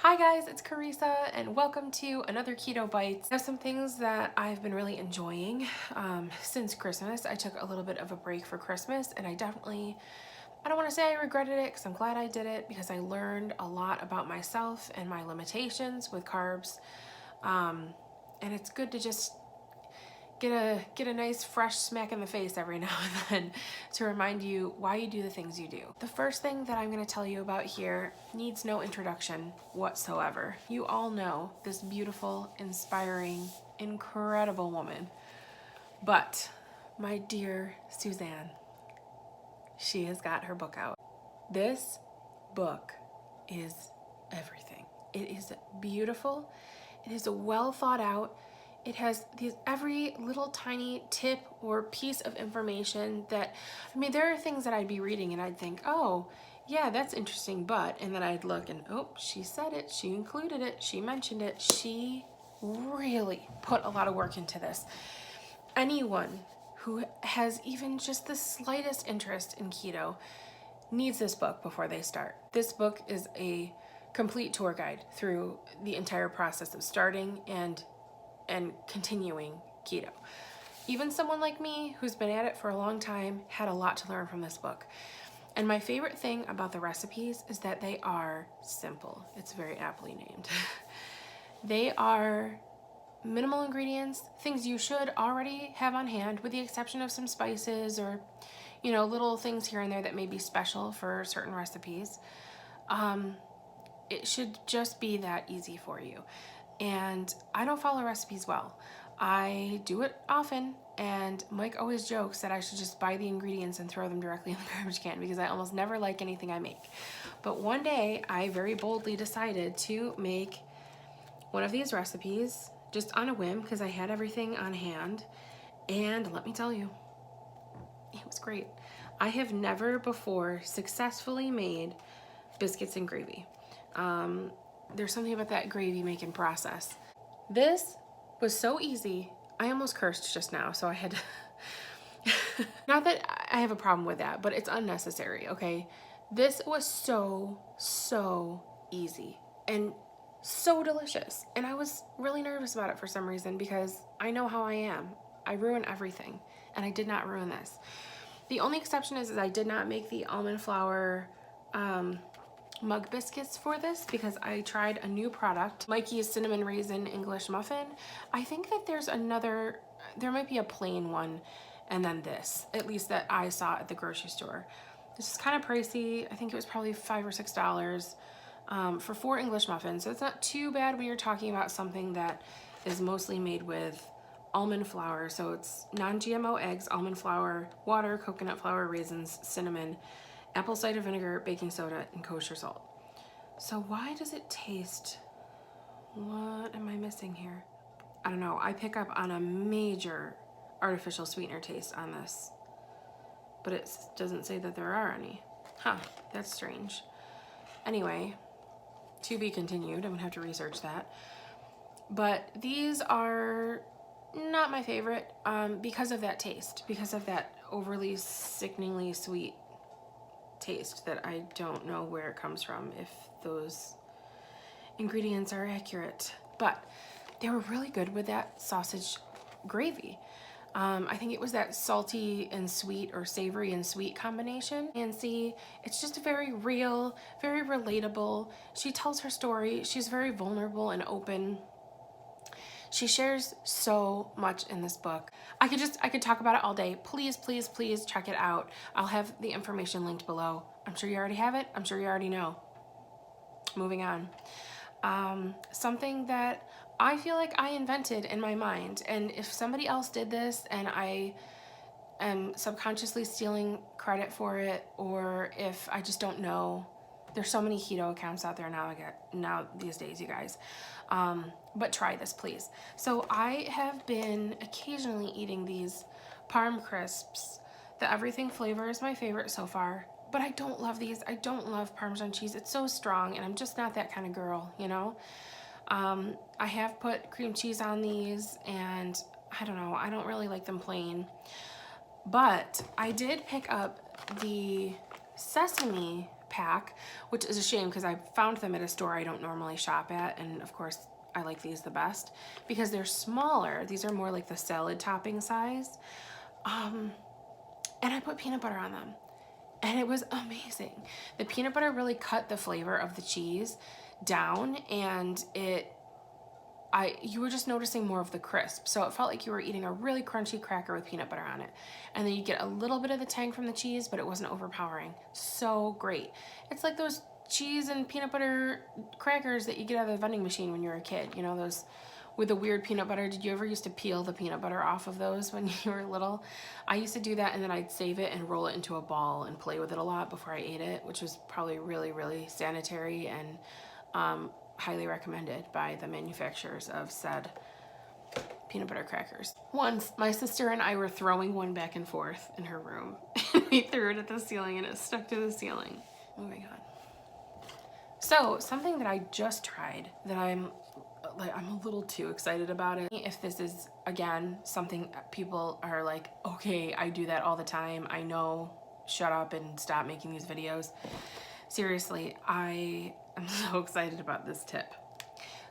Hi guys, it's Carissa and welcome to another Keto Bites. I have some things that I've been really enjoying since Christmas. I took a little bit of a break for Christmas and I don't want to say I regretted it because I'm glad I did it because I learned a lot about myself and my limitations with carbs. And it's good to just get a nice fresh smack in the face every now and then to remind you why you do the things you do. The first thing that I'm going to tell you about here needs no introduction whatsoever. You all know this beautiful, inspiring, incredible woman. But my dear Suzanne, she has got her book out. This book is everything. It is beautiful. It is well thought out. It has every little tiny tip or piece of information that, there are things that I'd be reading and I'd think, oh, yeah, that's interesting, but, and then I'd look and, oh, she said it, she included it, she mentioned it. She really put a lot of work into this. Anyone who has even just the slightest interest in keto needs this book before they start. This book is a complete tour guide through the entire process of starting and continuing keto. Even someone like me who's been at it for a long time had a lot to learn from this book. And my favorite thing about the recipes is that they are simple. It's very aptly named. They are minimal ingredients, things you should already have on hand with the exception of some spices or, little things here and there that may be special for certain recipes. It should just be that easy for you. And I don't follow recipes well. I do it often, and Mike always jokes that I should just buy the ingredients and throw them directly in the garbage can because I almost never like anything I make. But one day, I very boldly decided to make one of these recipes just on a whim because I had everything on hand. And let me tell you, it was great. I have never before successfully made biscuits and gravy. There's something about that gravy making process. This was so easy. I almost cursed just now, so I had to not that I have a problem with that, but it's unnecessary, okay? This was so easy and so delicious. And I was really nervous about it for some reason because I know how I am. I ruin everything, and I did not ruin this. The only exception is I did not make the almond flour mug biscuits for this because I tried a new product, Mikey's cinnamon raisin English muffin. I think that there might be a plain one and then this, at least that I saw at the grocery store. This is kind of pricey. I think it was probably $5 or $6 for 4 English muffins. So it's not too bad when you're talking about something that is mostly made with almond flour. So it's non-GMO eggs, almond flour, water, coconut flour, raisins, cinnamon, apple cider vinegar, baking soda, and kosher salt. So why does it taste, what am I missing here? I don't know. I pick up on a major artificial sweetener taste on this, but it doesn't say that there are any. Huh, that's strange. Anyway, to be continued. I'm gonna have to research that. But these are not my favorite because of that taste, because of that overly sickeningly sweet taste that I don't know where it comes from, if those ingredients are accurate. But they were really good with that sausage gravy. I think it was that salty and sweet or savory and sweet combination. And see, it's just very real, very relatable. She tells her story. She's very vulnerable and open. She shares so much in this book. I could talk about it all day. Please check it out. I'll have the information linked below. I'm sure you already have it. I'm sure you already know. Moving on. Something that I feel like I invented in my mind, and if somebody else did this and I am subconsciously stealing credit for it, or if I just don't know, there's so many keto accounts out there now these days, you guys. But try this, please. So I have been occasionally eating these Parm crisps. The everything flavor is my favorite so far, but I don't love these. I don't love Parmesan cheese. It's so strong, and I'm just not that kind of girl, I have put cream cheese on these, and I don't know, I don't really like them plain. But I did pick up the sesame pack, which is a shame because I found them at a store I don't normally shop at, and of course I like these the best because they're smaller. These are more like the salad topping size. And I put peanut butter on them, and it was amazing. The peanut butter really cut the flavor of the cheese down, and you were just noticing more of the crisp. So it felt like you were eating a really crunchy cracker with peanut butter on it. And then you get a little bit of the tang from the cheese, but it wasn't overpowering. So great. It's like those cheese and peanut butter crackers that you get out of the vending machine when you were a kid. You know, those with the weird peanut butter. Did you ever used to peel the peanut butter off of those when you were little? I used to do that, and then I'd save it and roll it into a ball and play with it a lot before I ate it, which was probably really, really sanitary and highly recommended by the manufacturers of said peanut butter crackers. Once, my sister and I were throwing one back and forth in her room, and we threw it at the ceiling, and it stuck to the ceiling. Oh my God. So, something that I just tried that I'm a little too excited about it. If this is, again, something people are like, okay, I do that all the time, I know, shut up and stop making these videos. Seriously, I am so excited about this tip.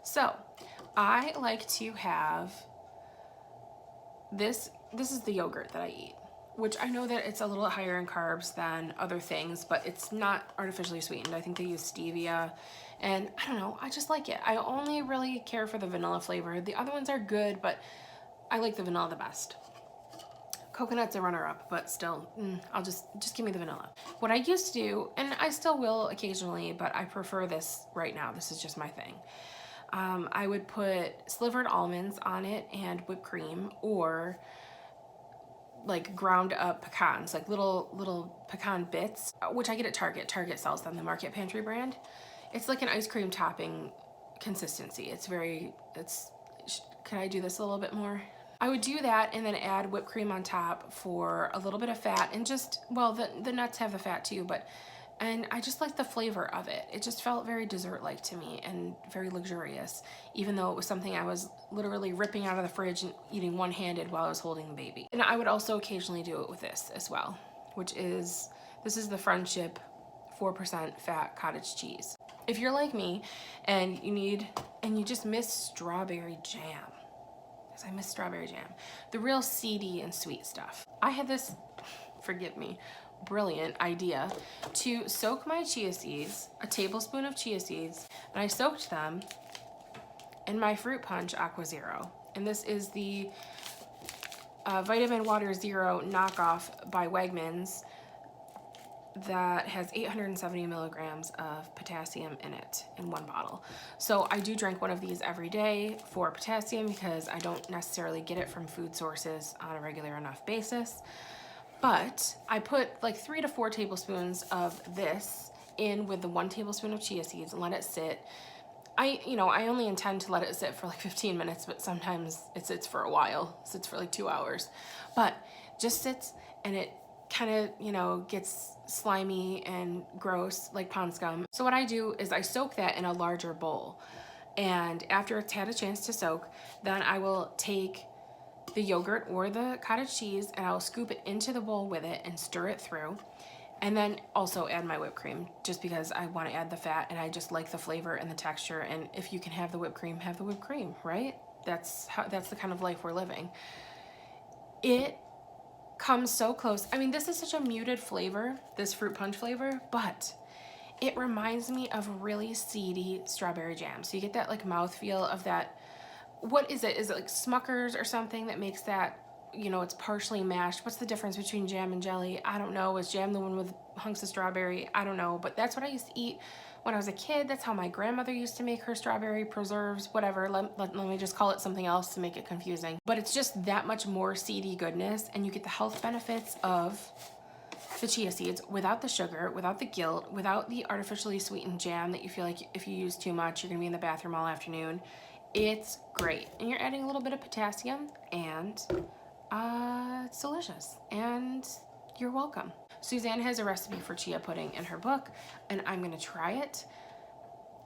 So, I like to have this is the yogurt that I eat, which I know that it's a little higher in carbs than other things, but it's not artificially sweetened. I think they use stevia, and I don't know, I just like it. I only really care for the vanilla flavor. The other ones are good, but I like the vanilla the best. Coconut's a runner-up, but still, I'll just give me the vanilla. What I used to do, and I still will occasionally, but I prefer this right now. This is just my thing. I would put slivered almonds on it and whipped cream, or like ground up pecans, like little pecan bits, which I get at Target. Target sells them, the Market Pantry brand. It's like an ice cream topping consistency. Can I do this a little bit more? I would do that and then add whipped cream on top for a little bit of fat, and just, well, the nuts have the fat too, and I just like the flavor of it. It just felt very dessert-like to me and very luxurious, even though it was something I was literally ripping out of the fridge and eating one-handed while I was holding the baby. And I would also occasionally do it with this as well, this is the Friendship 4% fat cottage cheese. If you're like me and you just miss strawberry jam, because I miss strawberry jam, the real seedy and sweet stuff. I had this, forgive me, brilliant idea to soak my chia seeds, a tablespoon of chia seeds, and I soaked them in my Fruit Punch Aqua Zero. And this is the Vitamin Water Zero knockoff by Wegmans that has 870 milligrams of potassium in it in one bottle. So I do drink one of these every day for potassium because I don't necessarily get it from food sources on a regular enough basis. But I put like 3 to 4 tablespoons of this in with the 1 tablespoon of chia seeds and let it sit. I only intend to let it sit for like 15 minutes, but sometimes it sits for a while. It sits for like 2 hours. But just sits, and it kind of, gets slimy and gross like pond scum. So what I do is I soak that in a larger bowl. And after it's had a chance to soak, then I will take the yogurt or the cottage cheese and I'll scoop it into the bowl with it and stir it through. And then also add my whipped cream, just because I want to add the fat and I just like the flavor and the texture. And if you can have the whipped cream, have the whipped cream, right? That's the kind of life we're living. It comes so close. I mean, this is such a muted flavor, this fruit punch flavor, but it reminds me of really seedy strawberry jam. So you get that like mouthfeel of that. What is it? Is it like Smucker's or something that makes that, it's partially mashed? What's the difference between jam and jelly? I don't know. Is jam the one with hunks of strawberry? I don't know. But that's what I used to eat when I was a kid. That's how my grandmother used to make her strawberry preserves, whatever. Let me just call it something else to make it confusing. But it's just that much more seedy goodness, and you get the health benefits of the chia seeds without the sugar, without the guilt, without the artificially sweetened jam that you feel like if you use too much, you're going to be in the bathroom all afternoon. It's great. And you're adding a little bit of potassium, and it's delicious. And you're welcome. Suzanne has a recipe for chia pudding in her book, and I'm going to try it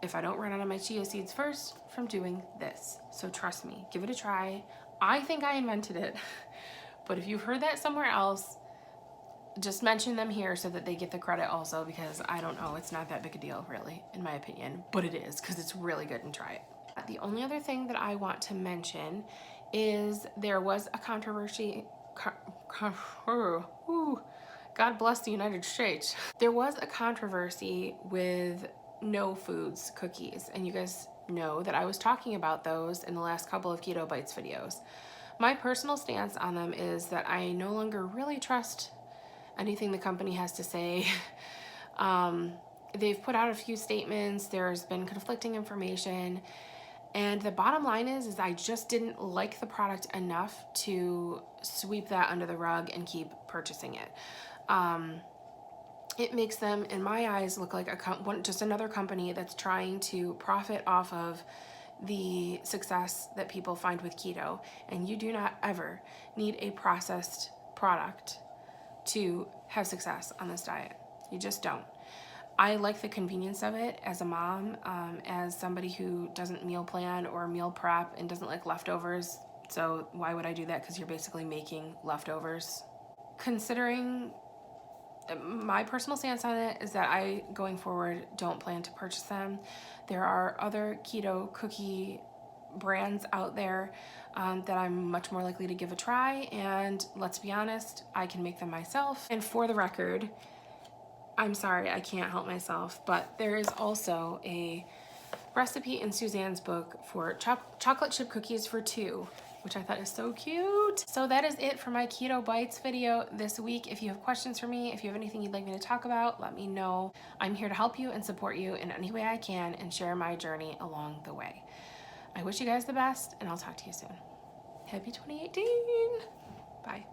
if I don't run out of my chia seeds first from doing this. So trust me, give it a try. I think I invented it, but if you've heard that somewhere else, just mention them here so that they get the credit also, because I don't know, it's not that big a deal really, in my opinion, but it is because it's really good, and try it. The only other thing that I want to mention is there was a controversy. God bless the United States. There was a controversy with no foods cookies, and you guys know that I was talking about those in the last couple of Keto Bites videos. My personal stance on them is that I no longer really trust anything the company has to say. They've put out a few statements, there's been conflicting information, and the bottom line is I just didn't like the product enough to sweep that under the rug and keep purchasing it. It makes them, in my eyes, look like just another company that's trying to profit off of the success that people find with keto. And you do not ever need a processed product to have success on this diet. You just don't. I like the convenience of it as a mom, as somebody who doesn't meal plan or meal prep and doesn't like leftovers. So why would I do that? Because you're basically making leftovers. Considering my personal stance on it is that I, going forward, don't plan to purchase them. There are other keto cookie brands out there that I'm much more likely to give a try, and let's be honest, I can make them myself. And for the record, I'm sorry, I can't help myself, but there is also a recipe in Suzanne's book for chocolate chip cookies for 2, which I thought is so cute. So that is it for my Keto Bites video this week. If you have questions for me, if you have anything you'd like me to talk about, let me know. I'm here to help you and support you in any way I can and share my journey along the way. I wish you guys the best, and I'll talk to you soon. Happy 2018. Bye.